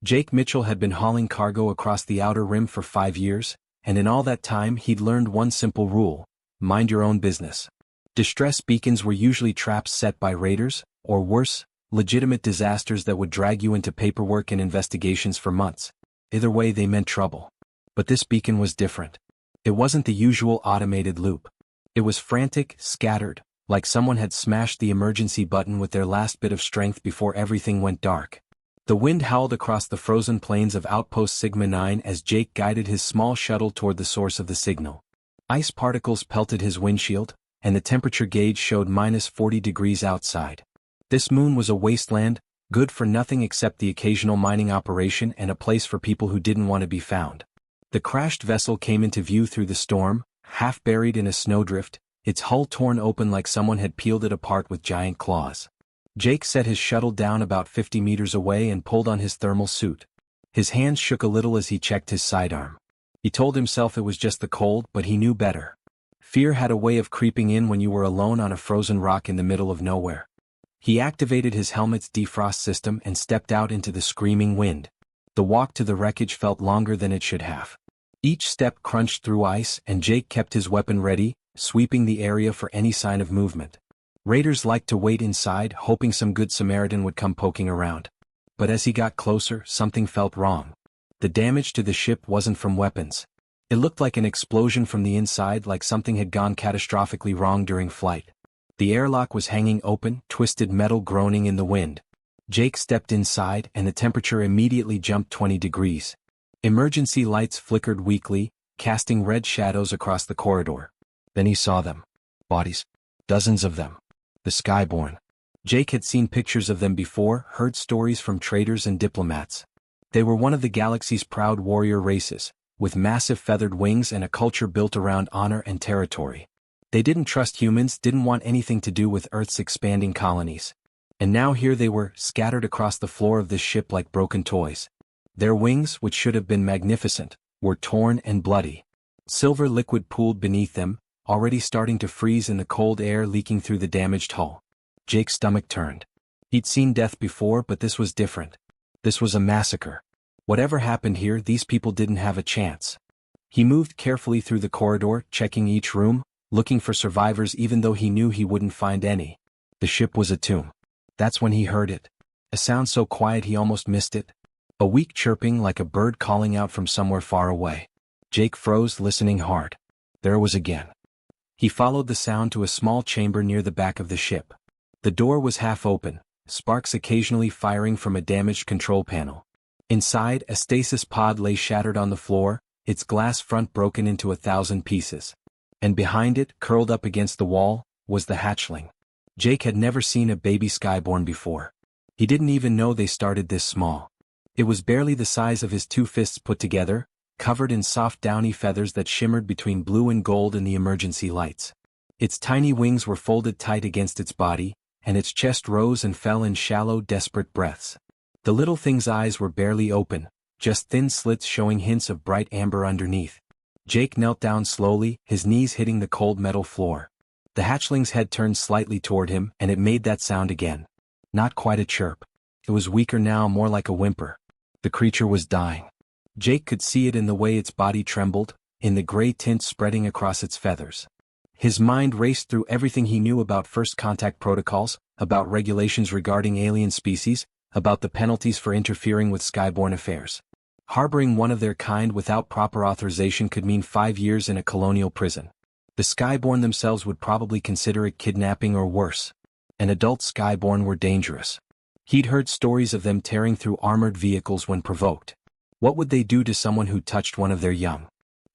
Jake Mitchell had been hauling cargo across the Outer Rim for 5 years, and in all that time he'd learned one simple rule: mind your own business. Distress beacons were usually traps set by raiders, or worse, legitimate disasters that would drag you into paperwork and investigations for months. Either way, they meant trouble. But this beacon was different. It wasn't the usual automated loop. It was frantic, scattered, like someone had smashed the emergency button with their last bit of strength before everything went dark. The wind howled across the frozen plains of Outpost Sigma 9 as Jake guided his small shuttle toward the source of the signal. Ice particles pelted his windshield, and the temperature gauge showed -40 degrees outside. This moon was a wasteland, good for nothing except the occasional mining operation and a place for people who didn't want to be found. The crashed vessel came into view through the storm, half buried in a snowdrift, its hull torn open like someone had peeled it apart with giant claws. Jake set his shuttle down about 50 meters away and pulled on his thermal suit. His hands shook a little as he checked his sidearm. He told himself it was just the cold, but he knew better. Fear had a way of creeping in when you were alone on a frozen rock in the middle of nowhere. He activated his helmet's defrost system and stepped out into the screaming wind. The walk to the wreckage felt longer than it should have. Each step crunched through ice, and Jake kept his weapon ready, sweeping the area for any sign of movement. Raiders liked to wait inside, hoping some good Samaritan would come poking around. But as he got closer, something felt wrong. The damage to the ship wasn't from weapons. It looked like an explosion from the inside, like something had gone catastrophically wrong during flight. The airlock was hanging open, twisted metal groaning in the wind. Jake stepped inside, and the temperature immediately jumped 20 degrees. Emergency lights flickered weakly, casting red shadows across the corridor. Then he saw them. Bodies. Dozens of them. The Skyborn. Jake had seen pictures of them before, heard stories from traders and diplomats. They were one of the galaxy's proud warrior races, with massive feathered wings and a culture built around honor and territory. They didn't trust humans, didn't want anything to do with Earth's expanding colonies. And now here they were, scattered across the floor of this ship like broken toys. Their wings, which should have been magnificent, were torn and bloody. Silver liquid pooled beneath them, already starting to freeze in the cold air leaking through the damaged hull. Jake's stomach turned. He'd seen death before, but this was different. This was a massacre. Whatever happened here, these people didn't have a chance. He moved carefully through the corridor, checking each room, looking for survivors even though he knew he wouldn't find any. The ship was a tomb. That's when he heard it. A sound so quiet he almost missed it. A weak chirping like a bird calling out from somewhere far away. Jake froze, listening hard. There it was again. He followed the sound to a small chamber near the back of the ship. The door was half open, sparks occasionally firing from a damaged control panel. Inside, a stasis pod lay shattered on the floor, its glass front broken into 1,000 pieces. And behind it, curled up against the wall, was the hatchling. Jake had never seen a baby Skyborn before. He didn't even know they started this small. It was barely the size of his 2 fists put together, covered in soft downy feathers that shimmered between blue and gold in the emergency lights. Its tiny wings were folded tight against its body, and its chest rose and fell in shallow, desperate breaths. The little thing's eyes were barely open, just thin slits showing hints of bright amber underneath. Jake knelt down slowly, his knees hitting the cold metal floor. The hatchling's head turned slightly toward him, and it made that sound again. Not quite a chirp. It was weaker now, more like a whimper. The creature was dying. Jake could see it in the way its body trembled, in the gray tint spreading across its feathers. His mind raced through everything he knew about first contact protocols, about regulations regarding alien species, about the penalties for interfering with Skyborn affairs. Harboring one of their kind without proper authorization could mean 5 years in a colonial prison. The Skyborn themselves would probably consider it kidnapping or worse. And adult Skyborn were dangerous. He'd heard stories of them tearing through armored vehicles when provoked. What would they do to someone who touched one of their young?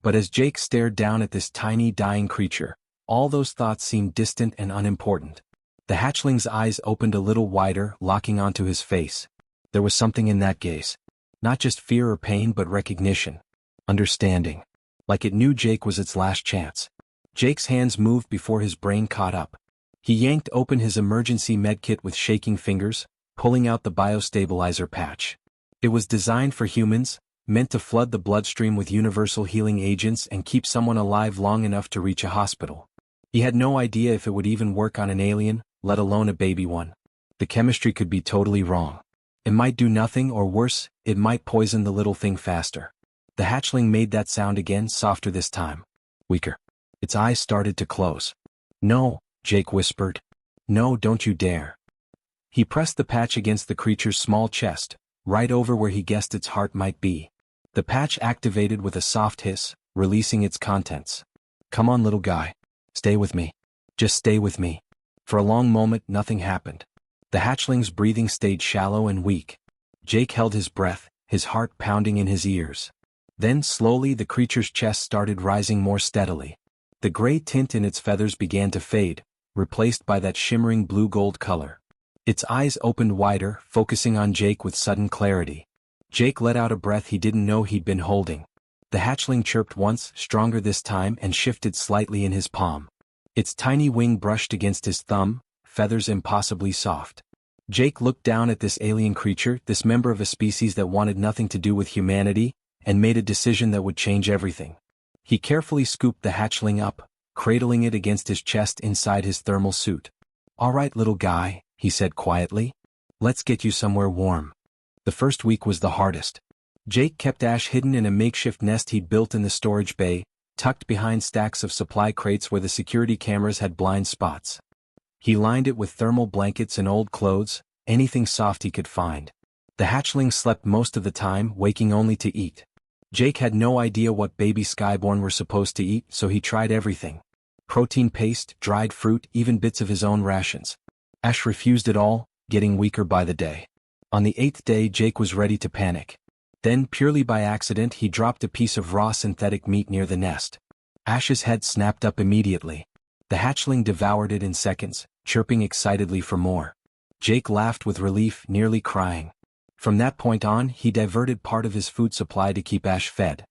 But as Jake stared down at this tiny dying creature, all those thoughts seemed distant and unimportant. The hatchling's eyes opened a little wider, locking onto his face. There was something in that gaze. Not just fear or pain, but recognition. Understanding. Like it knew Jake was its last chance. Jake's hands moved before his brain caught up. He yanked open his emergency medkit with shaking fingers, pulling out the biostabilizer patch. It was designed for humans, meant to flood the bloodstream with universal healing agents and keep someone alive long enough to reach a hospital. He had no idea if it would even work on an alien, let alone a baby one. The chemistry could be totally wrong. It might do nothing, or worse, it might poison the little thing faster. The hatchling made that sound again, softer this time. Weaker. Its eyes started to close. No, Jake whispered. No, don't you dare. He pressed the patch against the creature's small chest, right over where he guessed its heart might be. The patch activated with a soft hiss, releasing its contents. Come on, little guy. Stay with me. Just stay with me. For a long moment, nothing happened. The hatchling's breathing stayed shallow and weak. Jake held his breath, his heart pounding in his ears. Then slowly the creature's chest started rising more steadily. The gray tint in its feathers began to fade, replaced by that shimmering blue-gold color. Its eyes opened wider, focusing on Jake with sudden clarity. Jake let out a breath he didn't know he'd been holding. The hatchling chirped once, stronger this time, and shifted slightly in his palm. Its tiny wing brushed against his thumb, feathers impossibly soft. Jake looked down at this alien creature, this member of a species that wanted nothing to do with humanity, and made a decision that would change everything. He carefully scooped the hatchling up, cradling it against his chest inside his thermal suit. All right, little guy, he said quietly. Let's get you somewhere warm. The first week was the hardest. Jake kept Ash hidden in a makeshift nest he'd built in the storage bay, tucked behind stacks of supply crates where the security cameras had blind spots. He lined it with thermal blankets and old clothes, anything soft he could find. The hatchling slept most of the time, waking only to eat. Jake had no idea what baby Skyborn were supposed to eat, so he tried everything. Protein paste, dried fruit, even bits of his own rations. Ash refused it all, getting weaker by the day. On the 8th day, Jake was ready to panic. Then, purely by accident, he dropped a piece of raw synthetic meat near the nest. Ash's head snapped up immediately. The hatchling devoured it in seconds, chirping excitedly for more. Jake laughed with relief, nearly crying. From that point on, he diverted part of his food supply to keep Ash fed.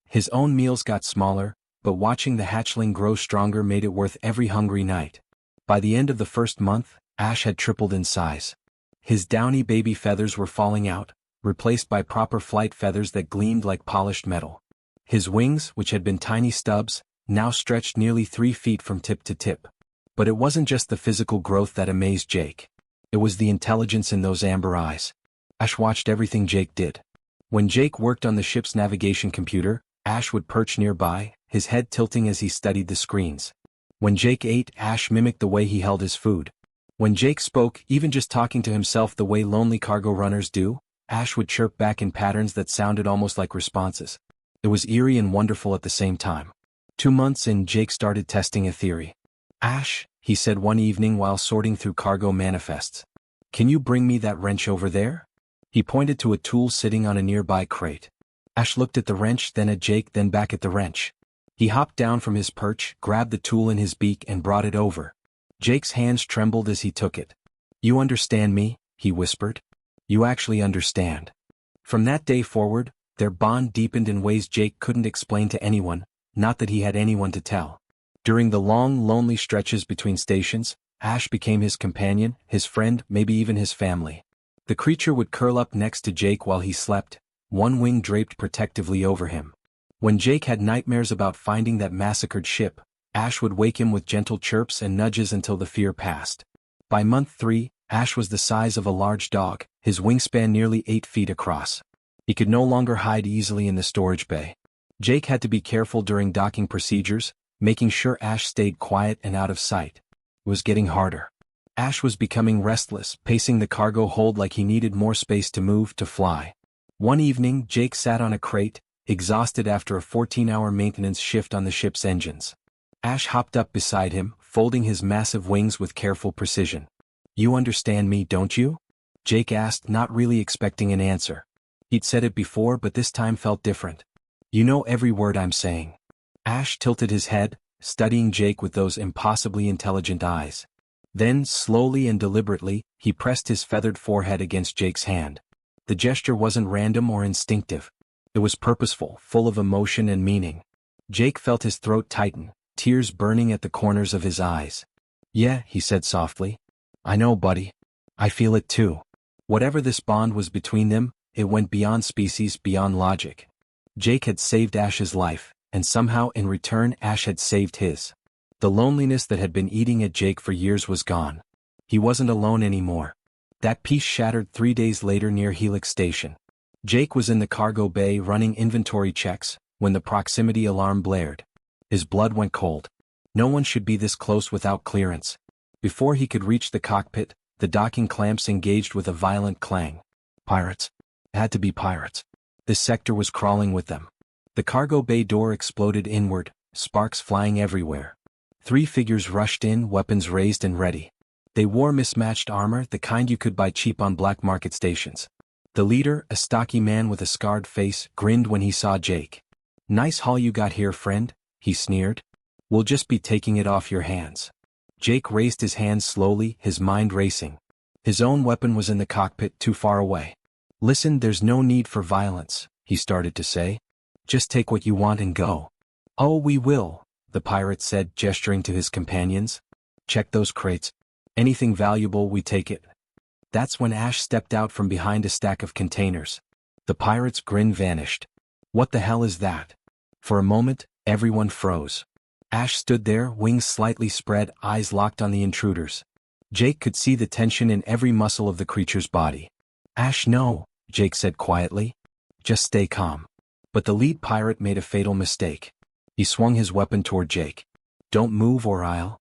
His own meals got smaller, but watching the hatchling grow stronger made it worth every hungry night. By the end of the first month, Ash had tripled in size. His downy baby feathers were falling out, replaced by proper flight feathers that gleamed like polished metal. His wings, which had been tiny stubs, now stretched nearly 3 feet from tip to tip. But it wasn't just the physical growth that amazed Jake. It was the intelligence in those amber eyes. Ash watched everything Jake did. When Jake worked on the ship's navigation computer, Ash would perch nearby, his head tilting as he studied the screens. When Jake ate, Ash mimicked the way he held his food. When Jake spoke, even just talking to himself the way lonely cargo runners do, Ash would chirp back in patterns that sounded almost like responses. It was eerie and wonderful at the same time. 2 months in, Jake started testing a theory. Ash, he said one evening while sorting through cargo manifests. Can you bring me that wrench over there? He pointed to a tool sitting on a nearby crate. Ash looked at the wrench, then at Jake, then back at the wrench. He hopped down from his perch, grabbed the tool in his beak and brought it over. Jake's hands trembled as he took it. You understand me, he whispered. You actually understand. From that day forward, their bond deepened in ways Jake couldn't explain to anyone, not that he had anyone to tell. During the long, lonely stretches between stations, Ash became his companion, his friend, maybe even his family. The creature would curl up next to Jake while he slept, one wing draped protectively over him. When Jake had nightmares about finding that massacred ship, Ash would wake him with gentle chirps and nudges until the fear passed. By month 3, Ash was the size of a large dog, his wingspan nearly 8 feet across. He could no longer hide easily in the storage bay. Jake had to be careful during docking procedures, making sure Ash stayed quiet and out of sight. It was getting harder. Ash was becoming restless, pacing the cargo hold like he needed more space to move, to fly. One evening, Jake sat on a crate, exhausted after a 14-hour maintenance shift on the ship's engines. Ash hopped up beside him, folding his massive wings with careful precision. You understand me, don't you? Jake asked, not really expecting an answer. He'd said it before, but this time felt different. You know every word I'm saying. Ash tilted his head, studying Jake with those impossibly intelligent eyes. Then, slowly and deliberately, he pressed his feathered forehead against Jake's hand. The gesture wasn't random or instinctive. It was purposeful, full of emotion and meaning. Jake felt his throat tighten, tears burning at the corners of his eyes. Yeah, he said softly. I know, buddy. I feel it too. Whatever this bond was between them, it went beyond species, beyond logic. Jake had saved Ash's life, and somehow in return Ash had saved his. The loneliness that had been eating at Jake for years was gone. He wasn't alone anymore. That piece shattered 3 days later near Helix Station. Jake was in the cargo bay running inventory checks when the proximity alarm blared. His blood went cold. No one should be this close without clearance. Before he could reach the cockpit, the docking clamps engaged with a violent clang. Pirates. It had to be pirates. This sector was crawling with them. The cargo bay door exploded inward, sparks flying everywhere. 3 figures rushed in, weapons raised and ready. They wore mismatched armor, the kind you could buy cheap on black market stations. The leader, a stocky man with a scarred face, grinned when he saw Jake. "Nice haul you got here, friend," he sneered. "We'll just be taking it off your hands." Jake raised his hands slowly, his mind racing. His own weapon was in the cockpit, too far away. "Listen, there's no need for violence," he started to say. "Just take what you want and go." "Oh, we will," the pirate said, gesturing to his companions. "Check those crates. Anything valuable, we take it." That's when Ash stepped out from behind a stack of containers. The pirate's grin vanished. "What the hell is that?" For a moment, everyone froze. Ash stood there, wings slightly spread, eyes locked on the intruders. Jake could see the tension in every muscle of the creature's body. "Ash, no," Jake said quietly. "Just stay calm." But the lead pirate made a fatal mistake. He swung his weapon toward Jake. "Don't move or I'll—"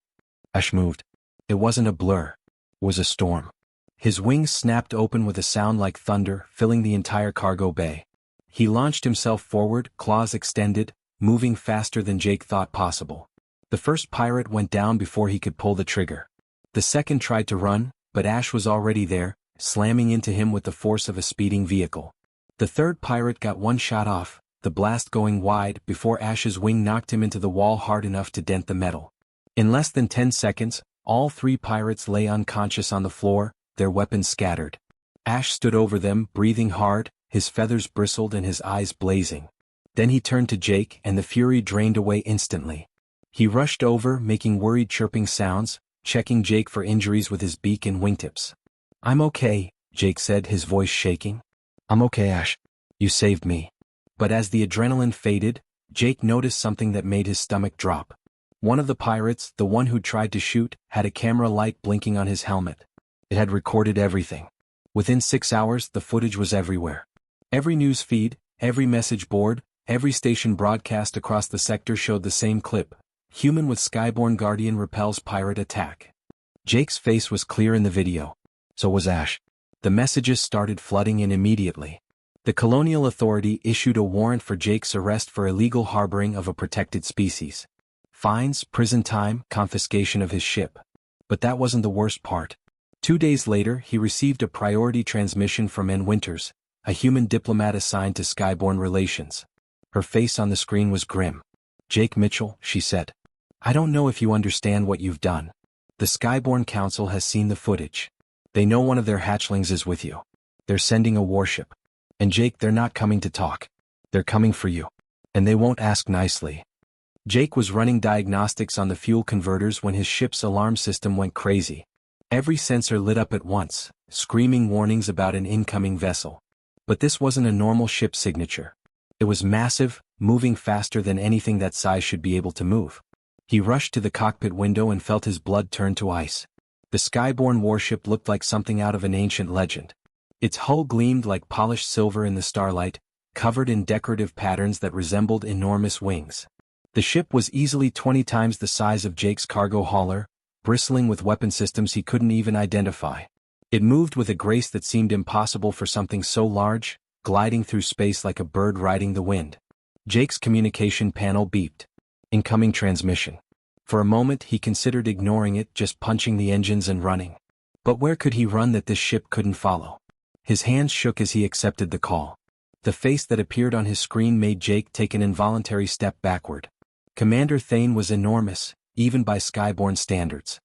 Ash moved. It wasn't a blur. It was a storm. His wings snapped open with a sound like thunder, filling the entire cargo bay. He launched himself forward, claws extended, moving faster than Jake thought possible. The first pirate went down before he could pull the trigger. The second tried to run, but Ash was already there, slamming into him with the force of a speeding vehicle. The third pirate got one shot off, the blast going wide before Ash's wing knocked him into the wall hard enough to dent the metal. In less than 10 seconds, all 3 pirates lay unconscious on the floor, their weapons scattered. Ash stood over them, breathing hard, his feathers bristled and his eyes blazing. Then he turned to Jake and the fury drained away instantly. He rushed over, making worried chirping sounds, checking Jake for injuries with his beak and wingtips. "I'm okay," Jake said, his voice shaking. "I'm okay, Ash. You saved me." But as the adrenaline faded, Jake noticed something that made his stomach drop. One of the pirates, the one who tried to shoot, had a camera light blinking on his helmet. It had recorded everything. Within 6 hours, the footage was everywhere. Every news feed, every message board, every station broadcast across the sector showed the same clip. Human with Skyborn Guardian repels pirate attack. Jake's face was clear in the video. So was Ash. The messages started flooding in immediately. The Colonial Authority issued a warrant for Jake's arrest for illegal harboring of a protected species. Fines, prison time, confiscation of his ship. But that wasn't the worst part. 2 days later, he received a priority transmission from Ann Winters, a human diplomat assigned to Skyborn relations. Her face on the screen was grim. "Jake Mitchell," she said. "I don't know if you understand what you've done. The Skyborn Council has seen the footage. They know one of their hatchlings is with you. They're sending a warship. And Jake, they're not coming to talk. They're coming for you. And they won't ask nicely." Jake was running diagnostics on the fuel converters when his ship's alarm system went crazy. Every sensor lit up at once, screaming warnings about an incoming vessel. But this wasn't a normal ship signature. It was massive, moving faster than anything that size should be able to move. He rushed to the cockpit window and felt his blood turn to ice. The Skyborn warship looked like something out of an ancient legend. Its hull gleamed like polished silver in the starlight, covered in decorative patterns that resembled enormous wings. The ship was easily 20 times the size of Jake's cargo hauler, bristling with weapon systems he couldn't even identify. It moved with a grace that seemed impossible for something so large, gliding through space like a bird riding the wind. Jake's communication panel beeped. Incoming transmission. For a moment he considered ignoring it, just punching the engines and running. But where could he run that this ship couldn't follow? His hands shook as he accepted the call. The face that appeared on his screen made Jake take an involuntary step backward. Commander Thane was enormous, even by Skyborn standards.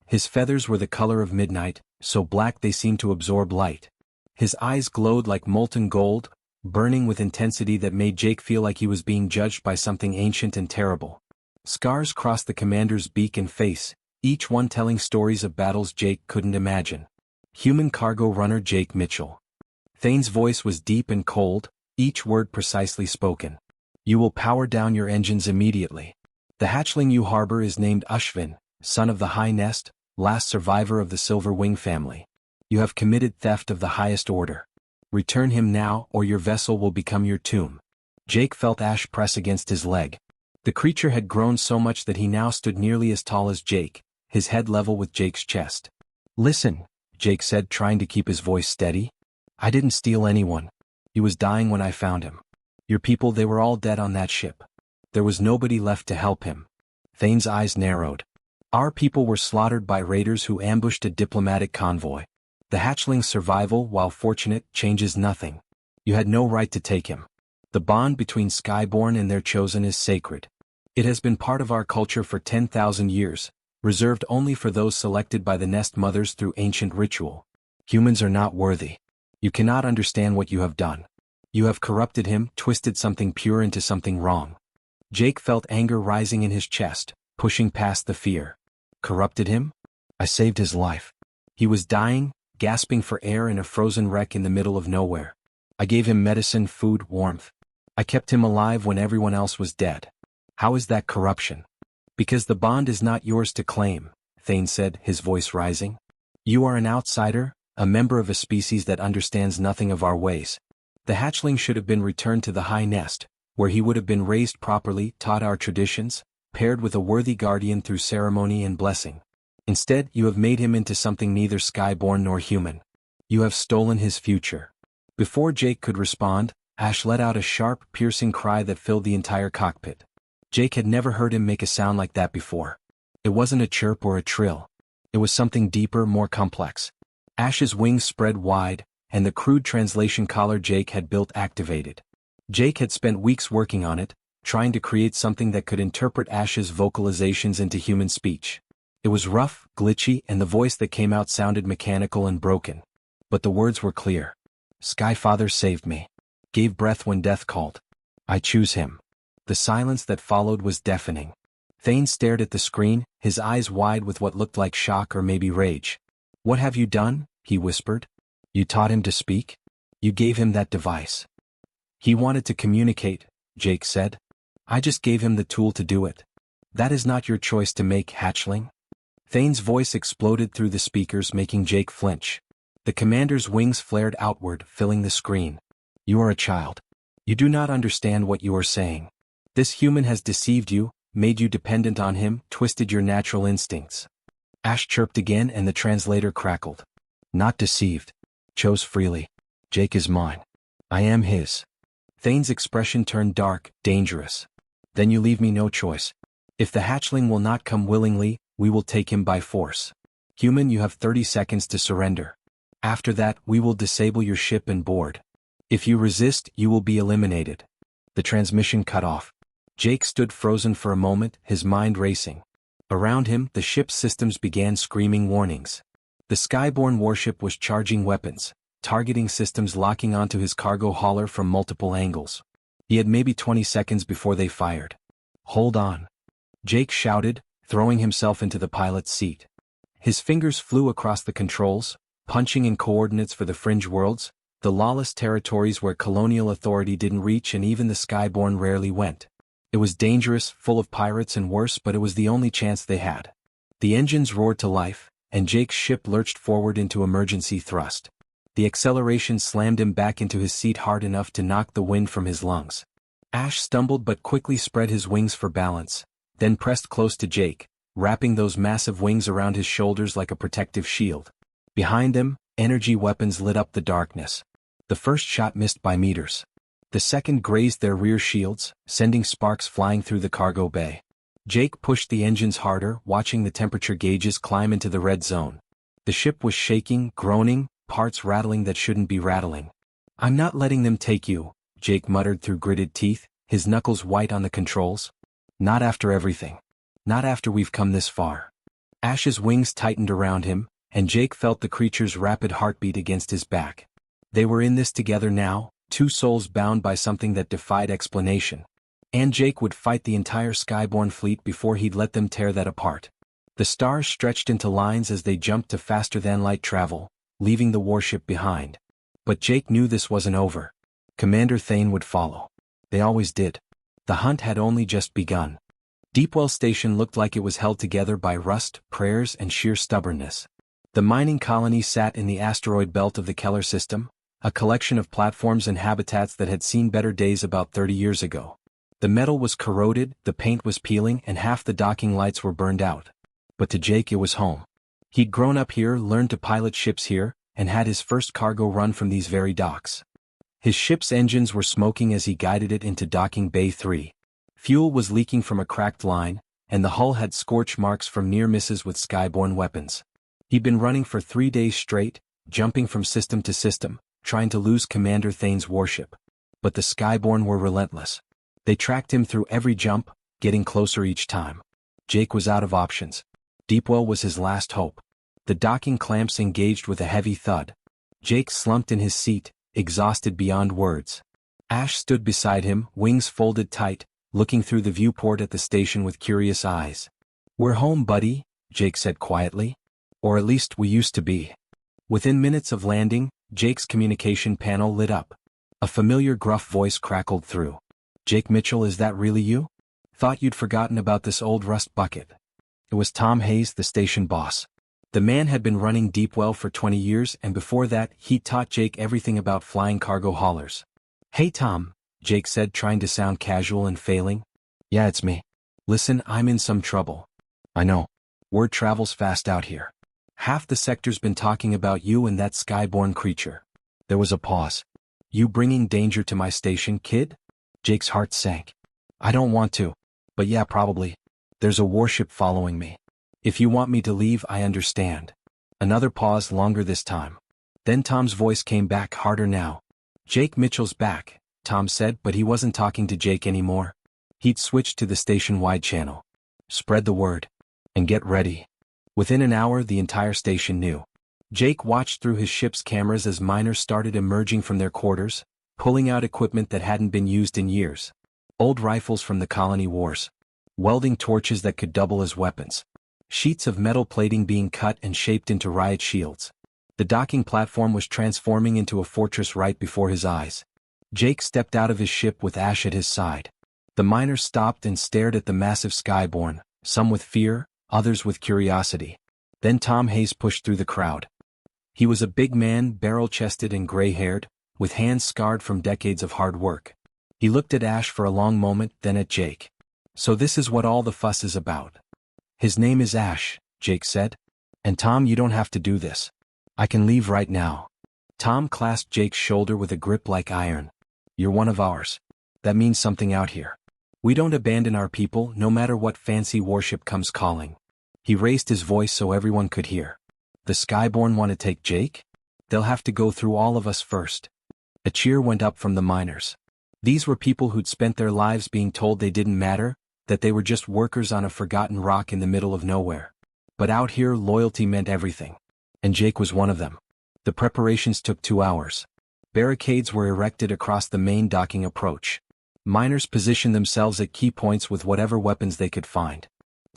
His feathers were the color of midnight, so black they seemed to absorb light. His eyes glowed like molten gold, burning with intensity that made Jake feel like he was being judged by something ancient and terrible. Scars crossed the commander's beak and face, each one telling stories of battles Jake couldn't imagine. Human cargo runner Jake Mitchell. Thane's voice was deep and cold, each word precisely spoken. "You will power down your engines immediately. The hatchling you harbor is named Ushvin, son of the High Nest, last survivor of the Silver Wing family. You have committed theft of the highest order. Return him now or your vessel will become your tomb. Jake felt Ash press against his leg. The creature had grown so much that he now stood nearly as tall as Jake, his head level with Jake's chest. Listen, Jake said, trying to keep his voice steady. I didn't steal anyone. He was dying when I found him. Your people, they were all dead on that ship. There was nobody left to help him. Thane's eyes narrowed. Our people were slaughtered by raiders who ambushed a diplomatic convoy. The hatchling's survival, while fortunate, changes nothing. You had no right to take him. The bond between Skyborn and their chosen is sacred. It has been part of our culture for 10,000 years, reserved only for those selected by the Nest Mothers through ancient ritual. Humans are not worthy. You cannot understand what you have done. You have corrupted him, twisted something pure into something wrong. Jake felt anger rising in his chest, pushing past the fear. Corrupted him? I saved his life. He was dying, gasping for air in a frozen wreck in the middle of nowhere. I gave him medicine, food, warmth. I kept him alive when everyone else was dead. How is that corruption? Because the bond is not yours to claim, Thane said, his voice rising. You are an outsider, a member of a species that understands nothing of our ways. The hatchling should have been returned to the high nest, where he would have been raised properly, taught our traditions, paired with a worthy guardian through ceremony and blessing. Instead, you have made him into something neither skyborn nor human. You have stolen his future. Before Jake could respond, Ash let out a sharp, piercing cry that filled the entire cockpit. Jake had never heard him make a sound like that before. It wasn't a chirp or a trill. It was something deeper, more complex. Ash's wings spread wide, and the crude translation collar Jake had built activated. Jake had spent weeks working on it, trying to create something that could interpret Ash's vocalizations into human speech. It was rough, glitchy, and the voice that came out sounded mechanical and broken. But the words were clear. Skyfather saved me. Gave breath when death called. I choose him. The silence that followed was deafening. Thane stared at the screen, his eyes wide with what looked like shock or maybe rage. What have you done? He whispered. You taught him to speak? You gave him that device. He wanted to communicate, Jake said. I just gave him the tool to do it. That is not your choice to make, hatchling. Thane's voice exploded through the speakers, making Jake flinch. The commander's wings flared outward, filling the screen. You are a child. You do not understand what you are saying. This human has deceived you, made you dependent on him, twisted your natural instincts. Ash chirped again and the translator crackled. Not deceived. Chose freely. Jake is mine. I am his. Thane's expression turned dark, dangerous. Then you leave me no choice. If the hatchling will not come willingly, we will take him by force. Human, you have 30 seconds to surrender. After that, we will disable your ship and board. If you resist, you will be eliminated. The transmission cut off. Jake stood frozen for a moment, his mind racing. Around him, the ship's systems began screaming warnings. The Skyborn warship was charging weapons, targeting systems locking onto his cargo hauler from multiple angles. He had maybe 20 seconds before they fired. Hold on. Jake shouted, throwing himself into the pilot's seat. His fingers flew across the controls, punching in coordinates for the fringe worlds, the lawless territories where colonial authority didn't reach and even the Skyborn rarely went. It was dangerous, full of pirates and worse, but it was the only chance they had. The engines roared to life, and Jake's ship lurched forward into emergency thrust. The acceleration slammed him back into his seat hard enough to knock the wind from his lungs. Ash stumbled but quickly spread his wings for balance, then pressed close to Jake, wrapping those massive wings around his shoulders like a protective shield. Behind them, energy weapons lit up the darkness. The first shot missed by meters. The second grazed their rear shields, sending sparks flying through the cargo bay. Jake pushed the engines harder, watching the temperature gauges climb into the red zone. The ship was shaking, groaning, parts rattling that shouldn't be rattling. I'm not letting them take you, Jake muttered through gritted teeth, his knuckles white on the controls. Not after everything. Not after we've come this far. Ash's wings tightened around him, and Jake felt the creature's rapid heartbeat against his back. They were in this together now, two souls bound by something that defied explanation. And Jake would fight the entire Skyborn fleet before he'd let them tear that apart. The stars stretched into lines as they jumped to faster-than-light travel, leaving the warship behind. But Jake knew this wasn't over. Commander Thane would follow. They always did. The hunt had only just begun. Deepwell Station looked like it was held together by rust, prayers, and sheer stubbornness. The mining colony sat in the asteroid belt of the Keller system, a collection of platforms and habitats that had seen better days about 30 years ago. The metal was corroded, the paint was peeling, and half the docking lights were burned out. But to Jake it was home. He'd grown up here, learned to pilot ships here, and had his first cargo run from these very docks. His ship's engines were smoking as he guided it into docking bay 3. Fuel was leaking from a cracked line, and the hull had scorch marks from near misses with skyborne weapons. He'd been running for 3 days straight, jumping from system to system, trying to lose Commander Thane's warship. But the skyborne were relentless. They tracked him through every jump, getting closer each time. Jake was out of options. Deepwell was his last hope. The docking clamps engaged with a heavy thud. Jake slumped in his seat, exhausted beyond words. Ash stood beside him, wings folded tight, looking through the viewport at the station with curious eyes. "We're home, buddy," Jake said quietly. "Or at least we used to be." Within minutes of landing, Jake's communication panel lit up. A familiar gruff voice crackled through. "Jake Mitchell, is that really you? Thought you'd forgotten about this old rust bucket." It was Tom Hayes, the station boss. The man had been running Deepwell for 20 years, and before that, he'd taught Jake everything about flying cargo haulers. "Hey Tom," Jake said, trying to sound casual and failing. "Yeah, it's me. Listen, I'm in some trouble." "I know. Word travels fast out here. Half the sector's been talking about you and that skyborne creature." There was a pause. "You bringing danger to my station, kid?" Jake's heart sank. "I don't want to. But yeah, probably. There's a warship following me. If you want me to leave, I understand." Another pause, longer this time. Then Tom's voice came back, harder now. "Jake Mitchell's back," Tom said, but he wasn't talking to Jake anymore. He'd switched to the station-wide channel. "Spread the word. And get ready." Within an hour, the entire station knew. Jake watched through his ship's cameras as miners started emerging from their quarters, pulling out equipment that hadn't been used in years. Old rifles from the colony wars. Welding torches that could double as weapons. Sheets of metal plating being cut and shaped into riot shields. The docking platform was transforming into a fortress right before his eyes. Jake stepped out of his ship with Ash at his side. The miners stopped and stared at the massive skyborne, some with fear, others with curiosity. Then Tom Hayes pushed through the crowd. He was a big man, barrel-chested and gray-haired, with hands scarred from decades of hard work. He looked at Ash for a long moment, then at Jake. "So this is what all the fuss is about." "His name is Ash," Jake said. "And Tom, you don't have to do this. I can leave right now." Tom clasped Jake's shoulder with a grip like iron. "You're one of ours. That means something out here. We don't abandon our people, no matter what fancy warship comes calling." He raised his voice so everyone could hear. "The Skyborn want to take Jake? They'll have to go through all of us first." A cheer went up from the miners. These were people who'd spent their lives being told they didn't matter, that they were just workers on a forgotten rock in the middle of nowhere. But out here, loyalty meant everything. And Jake was one of them. The preparations took 2 hours. Barricades were erected across the main docking approach. Miners positioned themselves at key points with whatever weapons they could find.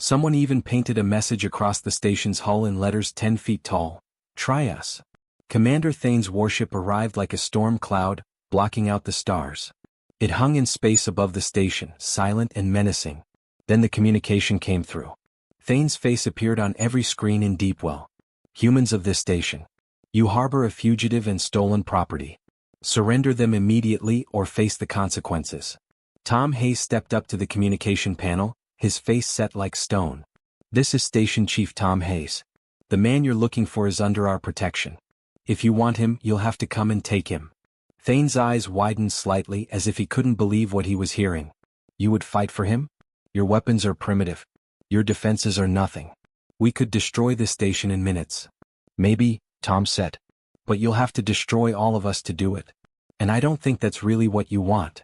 Someone even painted a message across the station's hull in letters 10 feet tall: "Try us." Commander Thane's warship arrived like a storm cloud, blocking out the stars. It hung in space above the station, silent and menacing. Then the communication came through. Thane's face appeared on every screen in Deepwell. "Humans of this station. You harbor a fugitive and stolen property. Surrender them immediately or face the consequences." Tom Hayes stepped up to the communication panel, his face set like stone. "This is Station Chief Tom Hayes. The man you're looking for is under our protection. If you want him, you'll have to come and take him." Thane's eyes widened slightly as if he couldn't believe what he was hearing. "You would fight for him? Your weapons are primitive. Your defenses are nothing. We could destroy this station in minutes." "Maybe," Tom said. "But you'll have to destroy all of us to do it. And I don't think that's really what you want."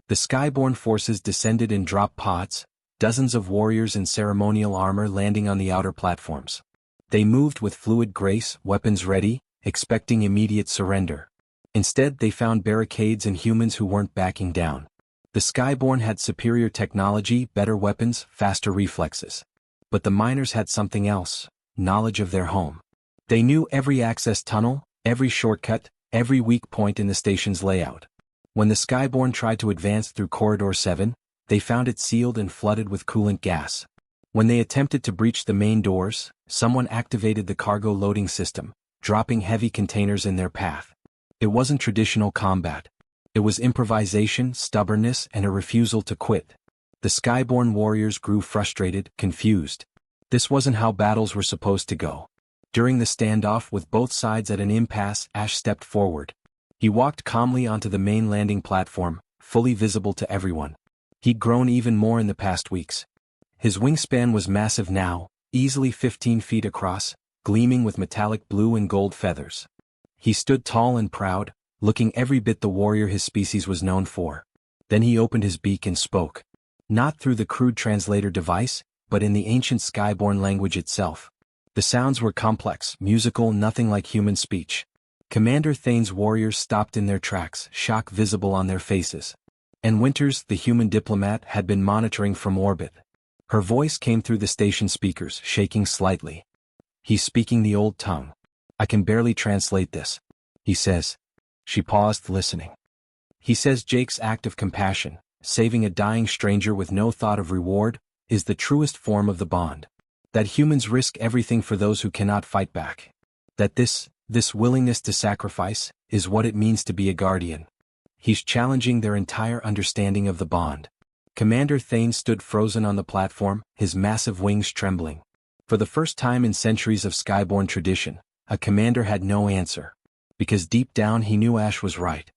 The Skyborne forces descended in drop pods, dozens of warriors in ceremonial armor landing on the outer platforms. They moved with fluid grace, weapons ready, expecting immediate surrender. Instead, they found barricades and humans who weren't backing down. The Skyborne had superior technology, better weapons, faster reflexes. But the miners had something else: knowledge of their home. They knew every access tunnel, every shortcut, every weak point in the station's layout. When the Skyborne tried to advance through Corridor 7, they found it sealed and flooded with coolant gas. When they attempted to breach the main doors, someone activated the cargo loading system, dropping heavy containers in their path. It wasn't traditional combat. It was improvisation, stubbornness, and a refusal to quit. The Skyborn warriors grew frustrated, confused. This wasn't how battles were supposed to go. During the standoff with both sides at an impasse, Ash stepped forward. He walked calmly onto the main landing platform, fully visible to everyone. He'd grown even more in the past weeks. His wingspan was massive now, easily 15 feet across, gleaming with metallic blue and gold feathers. He stood tall and proud, looking every bit the warrior his species was known for. Then he opened his beak and spoke. Not through the crude translator device, but in the ancient Skyborn language itself. The sounds were complex, musical, nothing like human speech. Commander Thane's warriors stopped in their tracks, shock visible on their faces. And Winters, the human diplomat, had been monitoring from orbit. Her voice came through the station speakers, shaking slightly. He's speaking the old tongue. I can barely translate this. He says. She paused, listening. He says Jake's act of compassion, saving a dying stranger with no thought of reward, is the truest form of the bond. That humans risk everything for those who cannot fight back. That this willingness to sacrifice, is what it means to be a guardian. He's challenging their entire understanding of the bond. Commander Thane stood frozen on the platform, his massive wings trembling. For the first time in centuries of Skyborn tradition, a commander had no answer. Because deep down he knew Ash was right.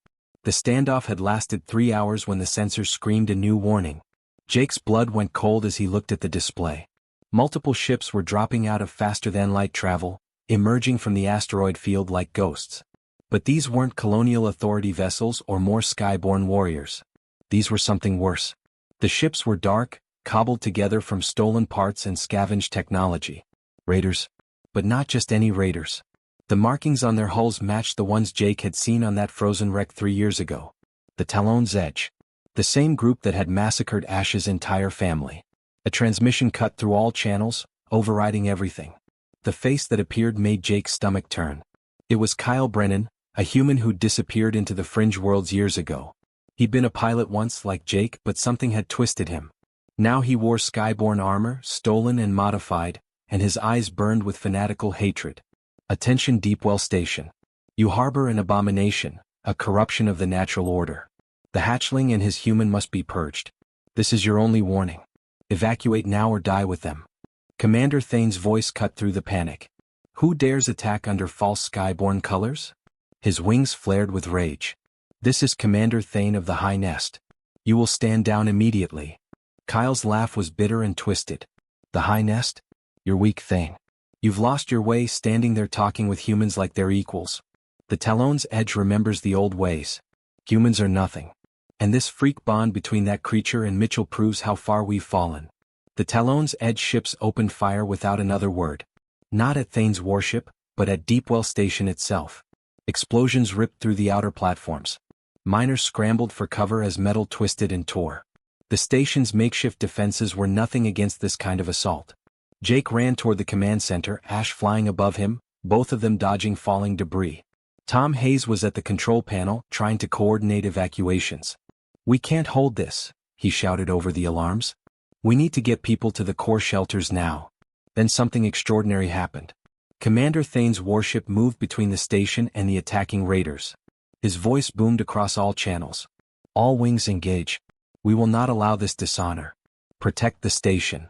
The standoff had lasted 3 hours when the sensors screamed a new warning. Jake's blood went cold as he looked at the display. Multiple ships were dropping out of faster-than-light travel, emerging from the asteroid field like ghosts. But these weren't Colonial Authority vessels or more Skyborn warriors. These were something worse. The ships were dark, cobbled together from stolen parts and scavenged technology. Raiders. But not just any raiders. The markings on their hulls matched the ones Jake had seen on that frozen wreck 3 years ago. The Talon's Edge. The same group that had massacred Ash's entire family. A transmission cut through all channels, overriding everything. The face that appeared made Jake's stomach turn. It was Kyle Brennan, a human who'd disappeared into the fringe worlds years ago. He'd been a pilot once like Jake, but something had twisted him. Now he wore Skyborn armor, stolen and modified, and his eyes burned with fanatical hatred. Attention Deepwell Station. You harbor an abomination, a corruption of the natural order. The hatchling and his human must be purged. This is your only warning. Evacuate now or die with them. Commander Thane's voice cut through the panic. Who dares attack under false Skyborn colors? His wings flared with rage. This is Commander Thane of the High Nest. You will stand down immediately. Kyle's laugh was bitter and twisted. The High Nest? You're weak, Thane. You've lost your way standing there talking with humans like they're equals. The Talon's Edge remembers the old ways. Humans are nothing. And this freak bond between that creature and Mitchell proves how far we've fallen. The Talon's Edge ships opened fire without another word. Not at Thane's warship, but at Deepwell Station itself. Explosions ripped through the outer platforms. Miners scrambled for cover as metal twisted and tore. The station's makeshift defenses were nothing against this kind of assault. Jake ran toward the command center, Ash flying above him, both of them dodging falling debris. Tom Hayes was at the control panel, trying to coordinate evacuations. We can't hold this, he shouted over the alarms. We need to get people to the core shelters now. Then something extraordinary happened. Commander Thane's warship moved between the station and the attacking raiders. His voice boomed across all channels. All wings engage. We will not allow this dishonor. Protect the station.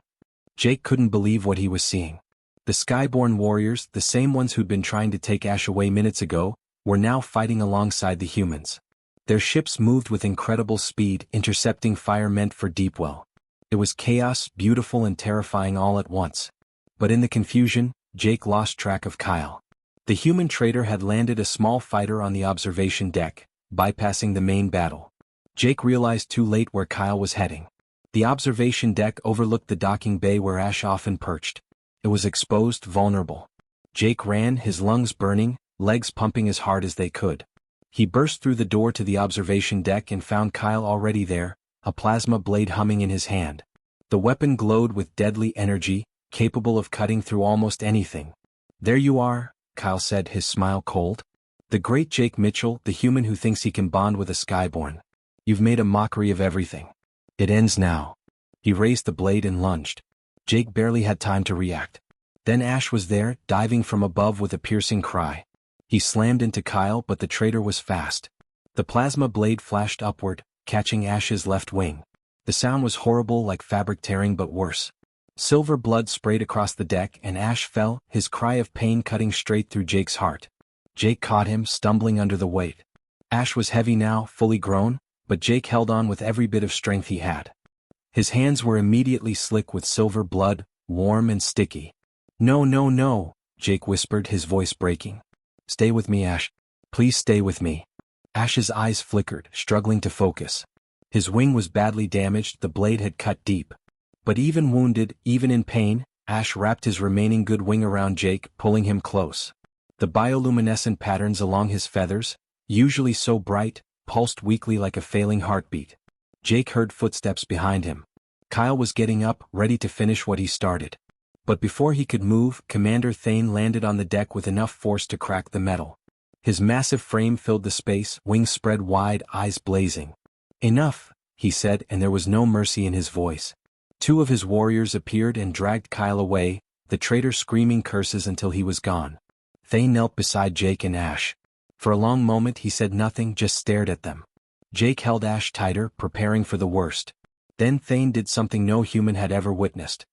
Jake couldn't believe what he was seeing. The Skyborn warriors, the same ones who'd been trying to take Ash away minutes ago, were now fighting alongside the humans. Their ships moved with incredible speed, intercepting fire meant for Deepwell. It was chaos, beautiful and terrifying all at once. But in the confusion, Jake lost track of Kyle. The human trader had landed a small fighter on the observation deck, bypassing the main battle. Jake realized too late where Kyle was heading. The observation deck overlooked the docking bay where Ash often perched. It was exposed, vulnerable. Jake ran, his lungs burning, legs pumping as hard as they could. He burst through the door to the observation deck and found Kyle already there, a plasma blade humming in his hand. The weapon glowed with deadly energy, capable of cutting through almost anything. There you are, Kyle said, his smile cold. The great Jake Mitchell, the human who thinks he can bond with a Skyborn. You've made a mockery of everything. It ends now. He raised the blade and lunged. Jake barely had time to react. Then Ash was there, diving from above with a piercing cry. He slammed into Kyle, but the traitor was fast. The plasma blade flashed upward, catching Ash's left wing. The sound was horrible, like fabric tearing, but worse. Silver blood sprayed across the deck and Ash fell, his cry of pain cutting straight through Jake's heart. Jake caught him, stumbling under the weight. Ash was heavy now, fully grown, but Jake held on with every bit of strength he had. His hands were immediately slick with silver blood, warm and sticky. "No, no, no," Jake whispered, his voice breaking. "Stay with me, Ash. Please stay with me." Ash's eyes flickered, struggling to focus. His wing was badly damaged, the blade had cut deep. But even wounded, even in pain, Ash wrapped his remaining good wing around Jake, pulling him close. The bioluminescent patterns along his feathers, usually so bright, pulsed weakly like a failing heartbeat. Jake heard footsteps behind him. Kyle was getting up, ready to finish what he started. But before he could move, Commander Thane landed on the deck with enough force to crack the metal. His massive frame filled the space, wings spread wide, eyes blazing. "Enough," he said, and there was no mercy in his voice. Two of his warriors appeared and dragged Kyle away, the traitor screaming curses until he was gone. Thane knelt beside Jake and Ash. For a long moment he said nothing, just stared at them. Jake held Ash tighter, preparing for the worst. Then Thane did something no human had ever witnessed.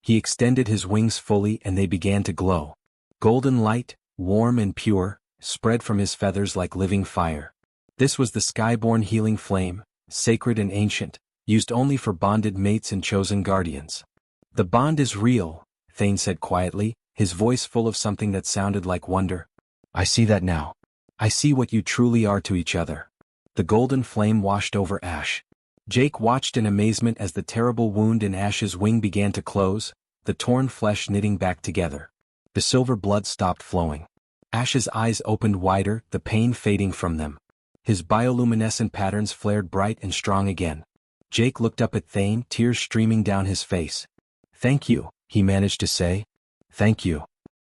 He extended his wings fully and they began to glow. Golden light, warm and pure, spread from his feathers like living fire. This was the skyborn healing flame, sacred and ancient, used only for bonded mates and chosen guardians. "The bond is real," Thane said quietly, his voice full of something that sounded like wonder. "I see that now. I see what you truly are to each other." The golden flame washed over Ash. Jake watched in amazement as the terrible wound in Ash's wing began to close, the torn flesh knitting back together. The silver blood stopped flowing. Ash's eyes opened wider, the pain fading from them. His bioluminescent patterns flared bright and strong again. Jake looked up at Thane, tears streaming down his face. "Thank you," he managed to say. "Thank you."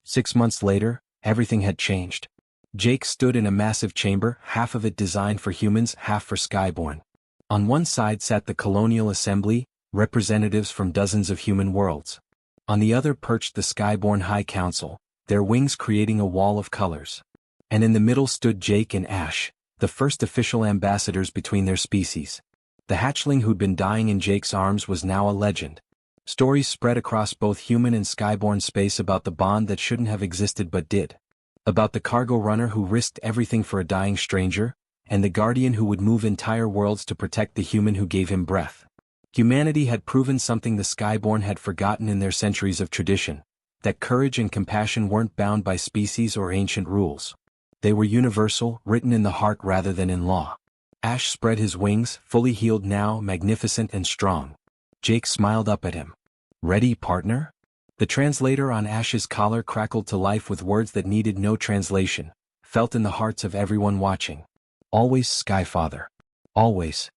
6 months later, everything had changed. Jake stood in a massive chamber, half of it designed for humans, half for Skyborn. On one side sat the Colonial Assembly, representatives from dozens of human worlds. On the other perched the Skyborn High Council, their wings creating a wall of colors. And in the middle stood Jake and Ash, the first official ambassadors between their species. The hatchling who'd been dying in Jake's arms was now a legend. Stories spread across both human and Skyborn space about the bond that shouldn't have existed but did. About the cargo runner who risked everything for a dying stranger, and the guardian who would move entire worlds to protect the human who gave him breath. Humanity had proven something the Skyborn had forgotten in their centuries of tradition, that courage and compassion weren't bound by species or ancient rules. They were universal, written in the heart rather than in law. Ash spread his wings, fully healed now, magnificent and strong. Jake smiled up at him. "Ready, partner?" The translator on Ash's collar crackled to life with words that needed no translation, felt in the hearts of everyone watching. "Always, Skyfather. Always."